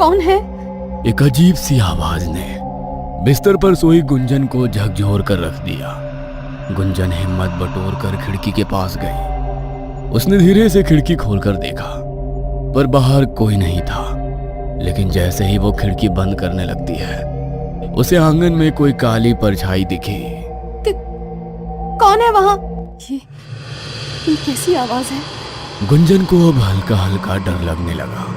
कौन है? एक अजीब सी आवाज ने बिस्तर पर सोई गुंजन को झकझोर कर रख दिया। गुंजन हिम्मत बटोर कर खिड़की के पास गई। उसने धीरे से खिड़की खोलकर देखा, पर बाहर कोई नहीं था। लेकिन जैसे ही वो खिड़की बंद करने लगती है, उसे आंगन में कोई काली परछाई दिखी। कौन है वहां? ये कैसी आवाज है? गुंजन को अब हल्का हल्का डर लगने लगा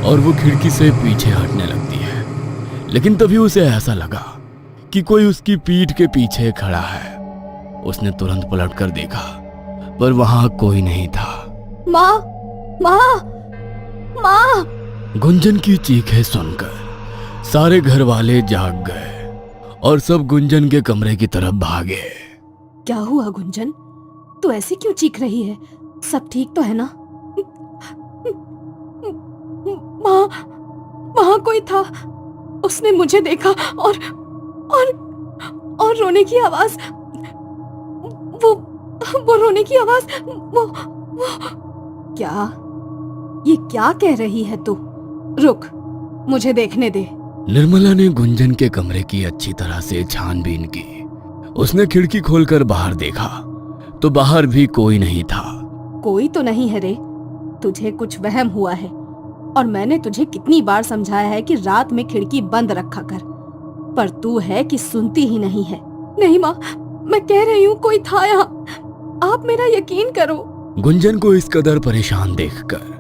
और वो खिड़की से पीछे हटने लगती है। लेकिन तभी उसे ऐसा लगा कि कोई उसकी पीठ के पीछे खड़ा है। उसने तुरंत पलटकर देखा, पर वहां कोई नहीं था। माँ, माँ, माँ! गुंजन की चीखें सुनकर सारे घर वाले जाग गए और सब गुंजन के कमरे की तरफ भागे। क्या हुआ गुंजन? तू ऐसे क्यों चीख रही है? सब ठीक तो है ना? माँ, वहां कोई था। उसने मुझे देखा और रोने की आवाज, वो रोने की आवाज, वो क्या? ये क्या कह रही है तू? रुक, मुझे देखने दे। निर्मला ने गुंजन के कमरे की अच्छी तरह से छानबीन की। उसने खिड़की खोलकर बाहर देखा तो बाहर भी कोई नहीं था। कोई तो नहीं है रे, तुझे कुछ वहम हुआ है। और मैंने तुझे कितनी बार समझाया है कि रात में खिड़की बंद रखा कर, पर तू है कि सुनती ही नहीं है। नहीं माँ, मैं कह रही हूँ कोई था यहाँ। आप मेरा यकीन करो। गुंजन को इस कदर परेशान देखकर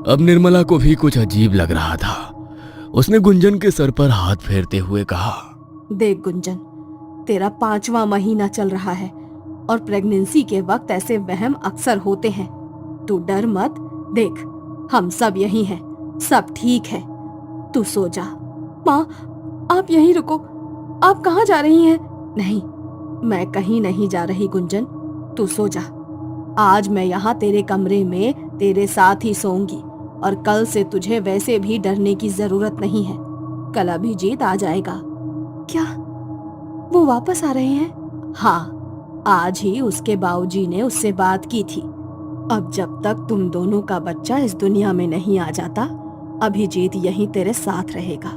अब निर्मला को भी कुछ अजीब लग रहा था। उसने गुंजन के सर पर हाथ फेरते हुए कहा, देख गुंजन, तेरा 5वां महीना चल रहा है और प्रेगनेंसी के वक्त ऐसे वहम अक्सर होते हैं। तू डर मत, देख हम सब यही हैं, सब ठीक है। तू सो जा। माँ, आप यहीं रुको। आप कहाँ जा रही हैं? नहीं, मैं कहीं नहीं जा रही गुंजन, तू सो जा। आज मैं यहाँ तेरे कमरे में तेरे साथ ही सोऊंगी और कल से तुझे वैसे भी डरने की जरूरत नहीं है। कल अभिजीत आ जाएगा। क्या वो वापस आ रहे हैं? हाँ, आज ही उसके बाबूजी ने उससे बात की थी। अब जब तक तुम दोनों का बच्चा इस दुनिया में नहीं आ जाता, अभिजीत यहीं तेरे साथ रहेगा।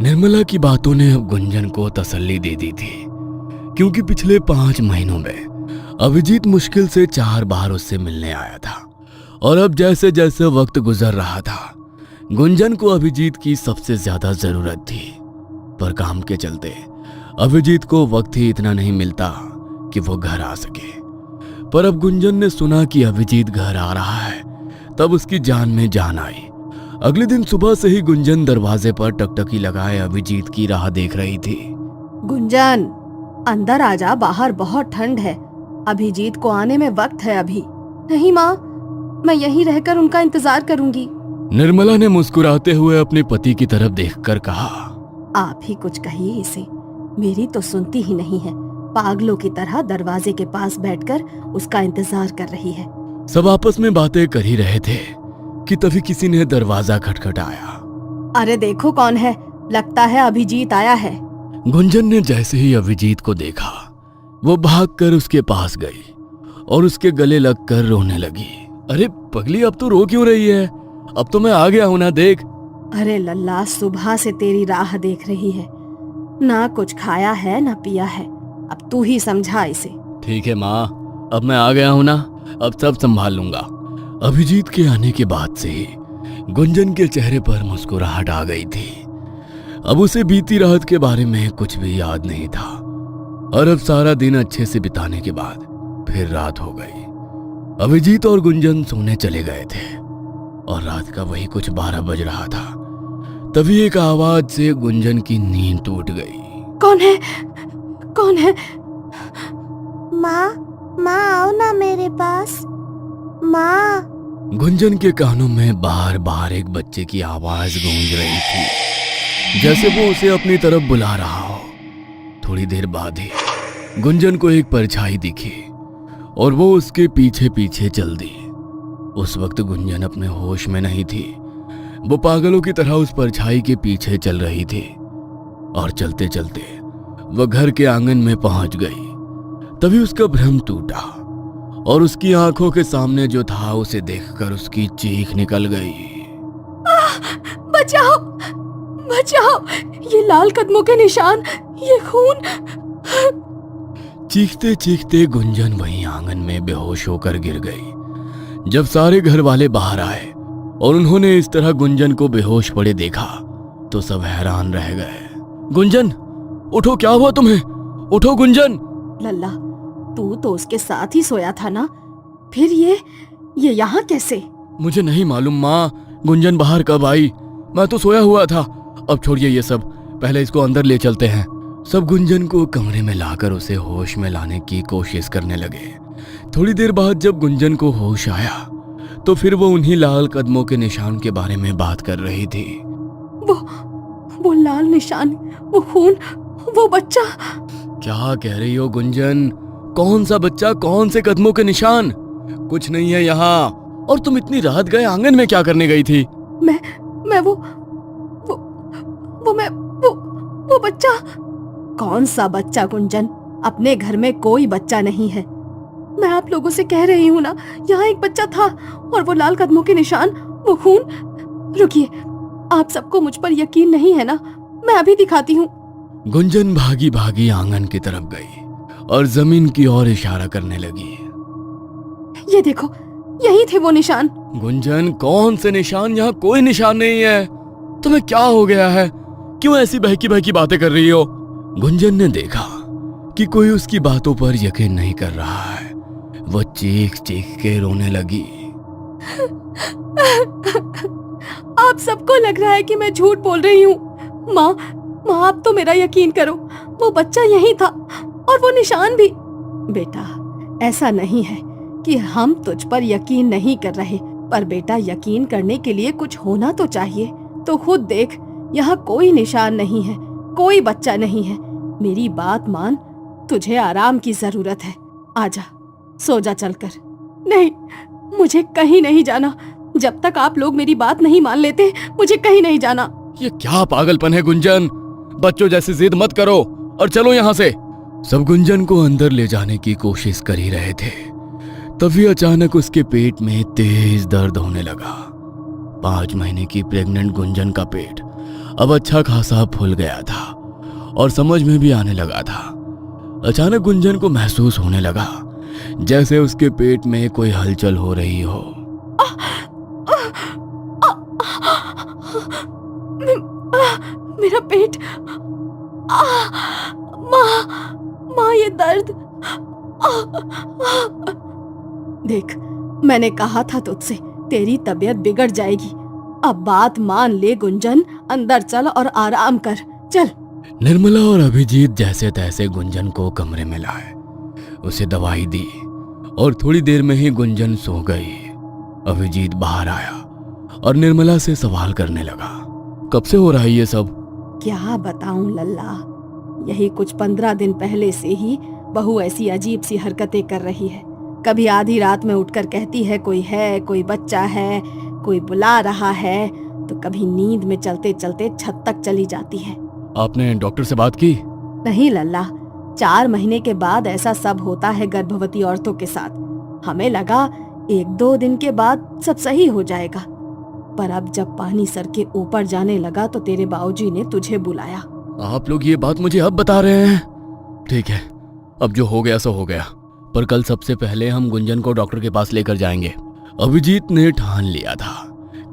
निर्मला की बातों ने अब गुंजन को तसल्ली दे दी थी, क्योंकि पिछले 5 महीनों में अभिजीत मुश्किल से 4 बार उससे मिलने आया था। और अब जैसे जैसे वक्त गुजर रहा था, गुंजन को अभिजीत की सबसे ज्यादा जरूरत थी। पर काम के चलते अभिजीत को वक्त ही इतना नहीं मिलता कि वो घर आ सके। पर अब गुंजन ने सुना कि अभिजीत घर आ रहा है, तब उसकी जान में जान आई। अगले दिन सुबह से ही गुंजन दरवाजे पर टकटकी लगाए अभिजीत की राह देख रही थी। गुंजन, अंदर आ जा, बाहर बहुत ठंड है। अभिजीत को आने में वक्त है अभी। नहीं माँ, मैं यहीं रहकर उनका इंतजार करूंगी। निर्मला ने मुस्कुराते हुए अपने पति की तरफ देखकर कहा, आप ही कुछ कहिए इसे, मेरी तो सुनती ही नहीं है। पागलों की तरह दरवाजे के पास बैठकर उसका इंतजार कर रही है। सब आपस में बातें कर ही रहे थे कि तभी किसी ने दरवाजा खटखटाया। अरे देखो कौन है, लगता है अभिजीत आया है। गुंजन ने जैसे ही अभिजीत को देखा, वो भागकर उसके पास गई और उसके गले लगकर रोने लगी। अरे पगली, अब तो रो क्यों रही है? अब तो मैं आ गया हूं ना, देख। अरे लल्ला, सुबह से तेरी राह देख रही है, ना कुछ खाया है ना पिया है। अब तू ही समझा इसे। ठीक है माँ, अब मैं आ गया हूं ना, अब सब संभाल लूंगा। अभिजीत के आने के बाद से ही गुंजन के चेहरे पर मुस्कुराहट आ गई थी। अब उसे बीती रात के बारे में कुछ भी याद नहीं था। और अब सारा दिन अच्छे से बिताने के बाद फिर रात हो गई। अभिजीत और गुंजन सोने चले गए थे और रात का वही कुछ 12 बज रहा था। तभी एक आवाज से गुंजन की नींद टूट गई। कौन है? कौन है? माँ, माँ आओ ना मेरे पास। माँ। गुंजन के कानों में बार बार एक बच्चे की आवाज गूंज रही थी, जैसे वो उसे अपनी तरफ बुला रहा हो। थोड़ी देर बाद ही गुंजन को एक परछाई दिखी और वो उसके पीछे पीछे चल दी। उस वक्त गुंजन अपने होश में नहीं थी। वो पागलों की तरह उस परछाई के पीछे चल रही थी और चलते चलते वह घर के आंगन में पहुंच गई। तभी उसका भ्रम टूटा और उसकी आंखों के सामने जो था उसे देखकर उसकी चीख निकल गई। बचाओ, बचाओ, ये लाल कदमों के निशान, ये खून। चीखते चीखते गुंजन वहीं आंगन में बेहोश होकर गिर गई। जब सारे घर वाले बाहर आए और उन्होंने इस तरह गुंजन को बेहोश पड़े देखा तो सब हैरान रह गए। गुंजन, उठो, क्या हुआ तुम्हें? उठो गुंजन। लल्ला, तू तो उसके साथ ही सोया था ना, फिर ये यहाँ कैसे? मुझे नहीं मालूम माँ, गुंजन बाहर कब आई? मैं तो सोया हुआ था। अब छोड़िए ये सब, पहले इसको अंदर ले चलते हैं। सब गुंजन को कमरे में लाकर उसे होश में लाने की कोशिश करने लगे। थोड़ी देर बाद जब गुंजन को होश आया तो फिर वो उन्हीं लाल कदमों के निशान के बारे में बात कर रही थी। वो लाल निशान, वो खून, वो बच्चा। क्या कह रही हो गुंजन? कौन सा बच्चा, कौन से कदमों के निशान? कुछ नहीं है यहाँ। और तुम इतनी रात गए आंगन में क्या करने गई थी? मैं वो बच्चा। कौन सा बच्चा गुंजन? अपने घर में कोई बच्चा नहीं है। मैं आप लोगों से कह रही हूँ ना, यहाँ एक बच्चा था और वो लाल कदमों के निशान, वो खून। रुकिए, आप सबको मुझ पर यकीन नहीं है ना? मैं अभी दिखाती हूँ। गुंजन भागी भागी आंगन की तरफ गई और जमीन की ओर इशारा करने लगी। ये देखो, यही थे वो निशान। गुंजन, कौन से निशान? यहाँ कोई निशान नहीं है। तुम्हें क्या हो गया है? क्यों ऐसी बहकी बहकी बातें कर रही हो? गुंजन ने देखा कि कोई उसकी बातों पर यकीन नहीं कर रहा है। वो चीख चीख के रोने लगी। आप सबको लग रहा है कि मैं झूठ बोल रही हूँ। माँ, आप तो मेरा यकीन करो, वो बच्चा यही था और वो निशान भी। बेटा, ऐसा नहीं है कि हम तुझ पर यकीन नहीं कर रहे, पर बेटा यकीन करने के लिए कुछ होना तो चाहिए। तो खुद देख, यहाँ कोई निशान नहीं है, कोई बच्चा नहीं है। मेरी बात मान, तुझे आराम की जरूरत है। आजा, सो जा चलकर। नहीं, मुझे कहीं नहीं जाना। जब तक आप लोग मेरी बात नहीं मान लेते, मुझे कहीं नहीं जाना। ये क्या पागलपन है गुंजन? बच्चों जैसी जिद मत करो और चलो यहाँ से। सब गुंजन को अंदर ले जाने की कोशिश कर ही रहे थे, तभी अचानक उसके पेट में तेज दर्द होने लगा। 5 महीने की प्रेग्नेंट गुंजन का पेट अब अच्छा खासा फूल गया था और समझ में भी आने लगा था। अचानक गुंजन को महसूस होने लगा जैसे उसके पेट में कोई हलचल हो रही हो। मेरा पेट, माँ, ये दर्द। देख, मैंने कहा था तुझसे, तेरी तबीयत बिगड़ जाएगी। अब बात मान ले गुंजन, अंदर चल और आराम कर, चल। निर्मला और अभिजीत जैसे तैसे गुंजन को कमरे में लाए, उसे दवाई दी और थोड़ी देर में ही गुंजन सो गई। अभिजीत बाहर आया और निर्मला से सवाल करने लगा, कब से हो रहा है ये सब? क्या बताऊं लल्ला, यही कुछ 15 दिन पहले से ही बहू ऐसी अजीब सी हरकतें कर रही है। कभी आधी रात में उठकर कहती है कोई बच्चा है, कोई बुला रहा है, तो कभी नींद में चलते चलते छत तक चली जाती है। आपने डॉक्टर से बात की? नहीं लल्ला, 4 महीने के बाद ऐसा सब होता है गर्भवती औरतों के साथ। हमें लगा 1-2 दिन के बाद सब सही हो जाएगा, पर अब जब पानी सर के ऊपर जाने लगा तो तेरे बाबूजी ने तुझे बुलाया। आप लोग ये बात मुझे अब बता रहे हैं? ठीक है, अब जो हो गया सो हो गया, पर कल सबसे पहले हम गुंजन को डॉक्टर के पास लेकर जाएंगे। अभिजीत ने ठान लिया था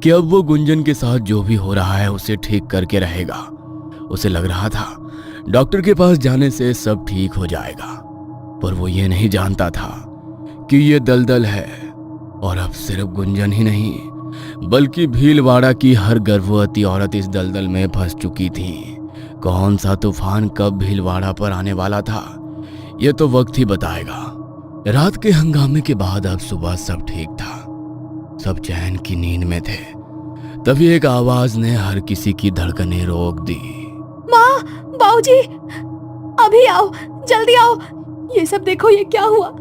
कि अब वो गुंजन के साथ जो भी हो रहा है उसे ठीक करके रहेगा। उसे लग रहा था डॉक्टर के पास जाने से सब ठीक हो जाएगा, पर वो ये नहीं जानता था कि ये दलदल है। और अब सिर्फ गुंजन ही नहीं बल्कि भीलवाड़ा की हर गर्भवती औरत इस दलदल में फंस चुकी थी। कौन सा तूफान कब भीलवाड़ा पर आने वाला था, ये तो वक्त ही बताएगा। रात के हंगामे के बाद अब सुबह सब ठीक था, सब चैन की नींद में थे। तभी एक आवाज ने हर किसी की धड़कनें रोक दी। माँ, बाबूजी, अभी आओ, जल्दी आओ। ये सब देखो, ये क्या हुआ?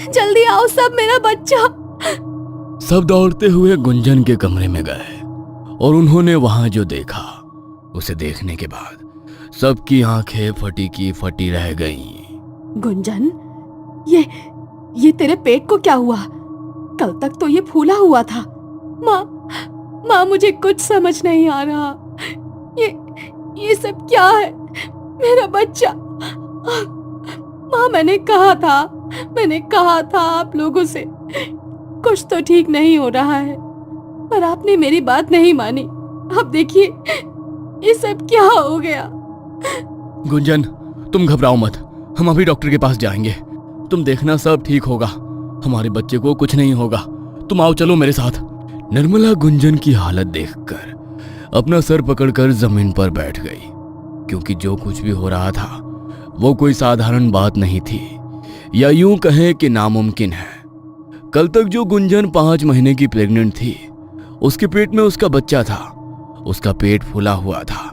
जल्दी आओ सब, मेरा बच्चा। सब दौड़ते हुए गुंजन के कमरे में गए और उन्होंने वहां जो देखा, उसे देखने के बाद सबकी आंखें फटी की फटी रह गईं। गुंजन, ये तेरे पेट को क्या हुआ? कल तक तो ये फूला हुआ था। माँ, माँ मुझे कुछ समझ नहीं आ रहा। ये सब क्या है? मेरा बच्चा। माँ मैंने कहा था आप लोगों से कुछ तो ठीक नहीं हो रहा है, पर आपने मेरी बात नहीं मानी। अब देखिए ये सब क्या हो गया। गुंजन, तुम घबराओ मत, हम अभी डॉक्टर के पास जाएंगे। तुम देखना सब ठीक होगा, हमारे बच्चे को कुछ नहीं होगा। तुम आओ, चलो मेरे साथ। निर्मला गुंजन की हालत देखकर अपना सर पकड़कर जमीन पर बैठ गई, क्योंकि जो कुछ भी हो रहा था वो कोई साधारण बात नहीं थी, या यूं कहें कि नामुमकिन है। कल तक जो गुंजन 5 महीने की प्रेग्नेंट थी, उसके पेट में उसका बच्चा था, उसका पेट फूला हुआ था।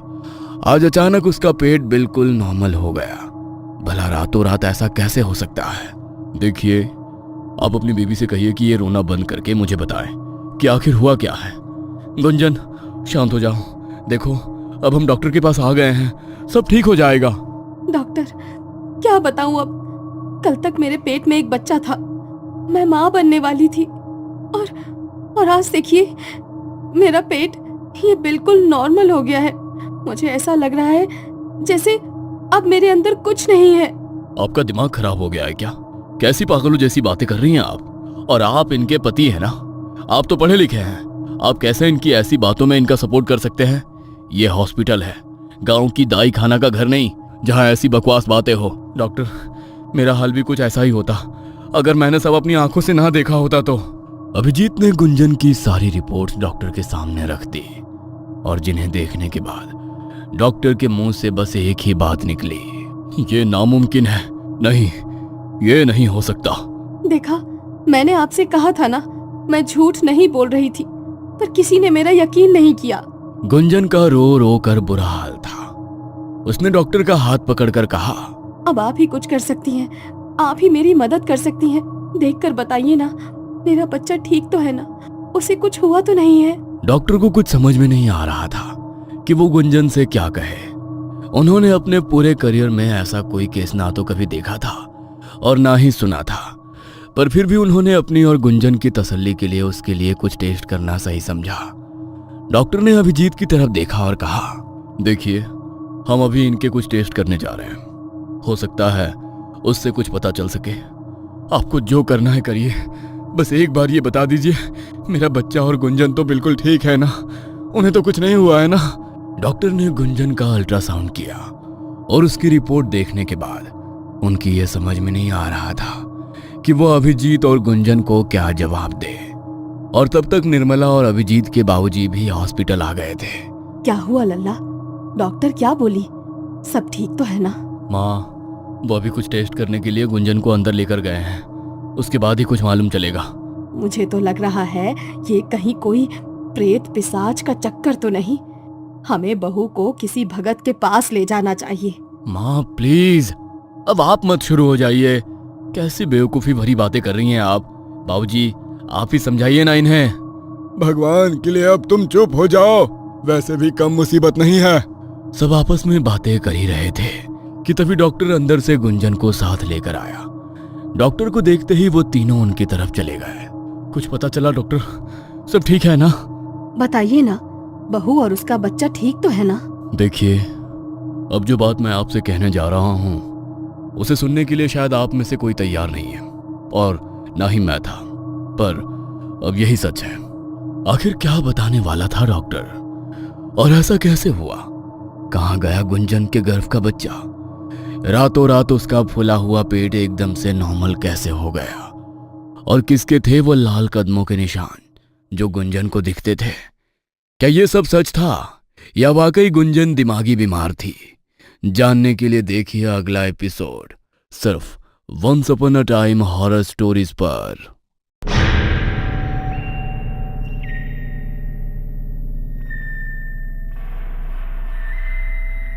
आज अचानक उसका पेट बिल्कुल नॉर्मल हो गया। भला रातों रात ऐसा कैसे हो सकता है? देखिए, आप अपनी बेबी से कहिए कि ये रोना बंद करके मुझे बताएं कि आखिर हुआ क्या है। गुंजन, शांत हो जाओ। देखो, अब हम डॉक्टर के पास आ गए हैं, सब ठीक हो जाएगा। डॉक्टर, क्या बताऊं अब? कल तक मेरे पेट में एक बच्चा था, मैं माँ बनने वाली थी, और आज देखिए मेरा पेट ये बिल्कुल नॉर्मल हो गया है। मुझे ऐसा लग रहा है जैसे अब मेरे अंदर कुछ नहीं है। आपका दिमाग खराब हो गया है क्या? कैसी पागलों जैसी बातें कर रही हैं आप? और आप इनके पति हैं ना? आप तो पढ़े लिखे हैं, आप कैसे इनकी ऐसी बातों में इनका सपोर्ट कर सकते हैं? ये हॉस्पिटल है, गांव की दाई खाना का घर नहीं, जहां ऐसी बकवास बातें हो। डॉक्टर, मेरा हाल भी कुछ ऐसा ही होता अगर मैंने सब अपनी आंखों से ना देखा होता तो। अभिजीत ने गुंजन की सारी रिपोर्ट्स डॉक्टर के सामने रख दी, और जिन्हें देखने के बाद डॉक्टर के मुंह से बस एक ही बात निकली, ये नामुमकिन है। नहीं, ये नहीं हो सकता। देखा, मैंने आपसे कहा था ना, मैं झूठ नहीं बोल रही थी, पर किसी ने मेरा यकीन नहीं किया। गुंजन का रो रो कर बुरा हाल था। उसने डॉक्टर का हाथ पकड़कर कहा, अब आप ही कुछ कर सकती हैं, आप ही मेरी मदद कर सकती हैं। देखकर बताइए ना, मेरा बच्चा ठीक तो है ना? उसे कुछ हुआ तो नहीं है? डॉक्टर को कुछ समझ में नहीं आ रहा था कि वो गुंजन से क्या कहे। उन्होंने अपने पूरे करियर में ऐसा कोई केस ना तो कभी देखा था और ना ही सुना था, पर फिर भी उन्होंने अपनी और गुंजन की तसल्ली के लिए उसके लिए कुछ टेस्ट करना सही समझा। डॉक्टर ने अभिजीत की तरफ देखा और कहा, देखिए, हम अभी इनके कुछ टेस्ट करने जा रहे हैं, हो सकता है उससे कुछ पता चल सके। आपको जो करना है करिए, बस एक बार ये बता दीजिए, मेरा बच्चा और गुंजन तो बिल्कुल ठीक है ना? उन्हें तो कुछ नहीं हुआ है ना? डॉक्टर ने गुंजन का अल्ट्रासाउंड किया, और उसकी रिपोर्ट देखने के बाद उनकी यह समझ में नहीं आ रहा था कि वो अभिजीत और गुंजन को क्या जवाब दे। और तब तक निर्मला और अभिजीत के बाबूजी भी हॉस्पिटल आ गए थे। क्या हुआ लल्ला? डॉक्टर क्या बोली? सब ठीक तो है ना? माँ, वो अभी कुछ टेस्ट करने के लिए गुंजन को अंदर लेकर गए हैं, उसके बाद ही कुछ मालूम चलेगा। मुझे तो लग रहा है ये कहीं कोई प्रेत पिशाच का चक्कर तो नहीं। हमें बहू को किसी भगत के पास ले जाना चाहिए। माँ प्लीज, अब आप मत शुरू हो जाइए। कैसी बेवकूफी भरी बातें कर रही हैं आप? बाबूजी, आप ही समझाइए ना इन्हें। भगवान के लिए अब तुम चुप हो जाओ, वैसे भी कम मुसीबत नहीं है। सब आपस में बातें कर ही रहे थे कि तभी डॉक्टर अंदर से गुंजन को साथ लेकर आया। डॉक्टर को देखते ही वो तीनों उनकी तरफ चले गए। कुछ पता चला डॉक्टर? सब ठीक है ना? बताइए ना, बहू और उसका बच्चा ठीक तो है ना? देखिए, अब जो बात मैं आपसे कहने जा रहा हूँ उसे सुनने के लिए शायद आप में से कोई तैयार नहीं है, और ना ही मैं था, पर अब यही सच है। आखिर क्या बताने वाला था डॉक्टर, और ऐसा कैसे हुआ? कहाँ गया गुंजन के गर्भ का बच्चा? रातों रात उसका फूला हुआ पेट एकदम से नॉर्मल कैसे हो गया? और किसके थे वो लाल कदमों के निशान जो गुंजन को दिखते थे? क्या ये सब सच था, या वाकई गुंजन दिमागी बीमार थी? जानने के लिए देखिए अगला एपिसोड सिर्फ once upon a time horror stories पर।